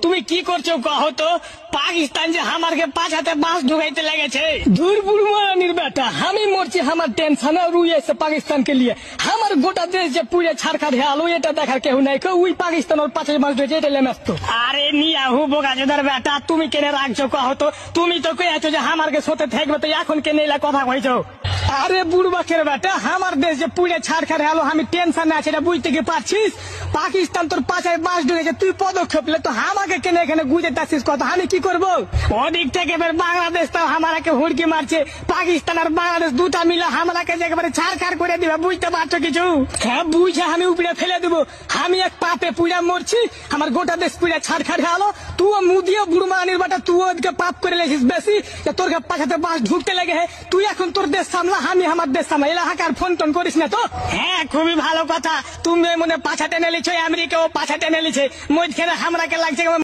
তুমি কি করছো কहो তো? পাকিস্তান যে আমারকে পাছাতে বাঁশ ঢুকাইতে লেগেছে। दूर बुढ़वानिर बेटा हम ही मोर्चे हमार टेंशन और रुई से पाकिस्तान के लिए हमार गोटा देश जे पूरे छाड़खा ढालो এটা দেখার কেউ নাই কেউ ওই পাকিস্তান ওর পাছে বাঁশ ঢুকেছে এটা লেমাস্ত। আরে নিয়াহু বোকাচোদার বেটা তুমি কেনে রাখছো কहो তো? তুমি তো কইছো যে আমারকে সাথে থাকবে তো এখন কেনে এলা কথা কইছো? আরে বুড়বাকের বেটা আমার দেশ যে পুরে ছাড়খাড় হলো আমি টেনশন আছে এটা বুঝতে কি পারছিস? পাকিস্তান তোর পাছায় বাঁশ ঢুকেছে তুই পদক্ষেপ লে তো আমাকে কেন এখানে গুজে তাছিস কথা আমি কি করব? ওদিক থেকে এবার বাংলাদেশ তো আমাকে হুড়কি মারছে পাকিস্তান আর বাংলাদেশ দুটা মিলে আমাকে একেবারে ছাড়খাড় করে দিবে বুঝতে পারছো কিছু? হ্যাঁ বুঝে আমি উপরে ফেলে দেবো আমি এক পাপে পুরা মরছি আমার গোটা দেশ পুরা ছাড়খাড় হলো তুইও মুদিও বুড়মানির বেটা তুই ওদিকে পাপ করে লেছিস বেশি তোর পাছাতে বাঁশ ঢুকতে লেগে তুই এখন তোর দেশ সামলা আমি আমার দেশ সামলা এলা হাকার ফোন টোন করিস না তো? হ্যাঁ খুবই ভালো কথা তুমি মনে পাছা টেনে লিছো আমেরিকাও পাছা টেনে লিছে মধ্যখানে আমরাকে লাগছে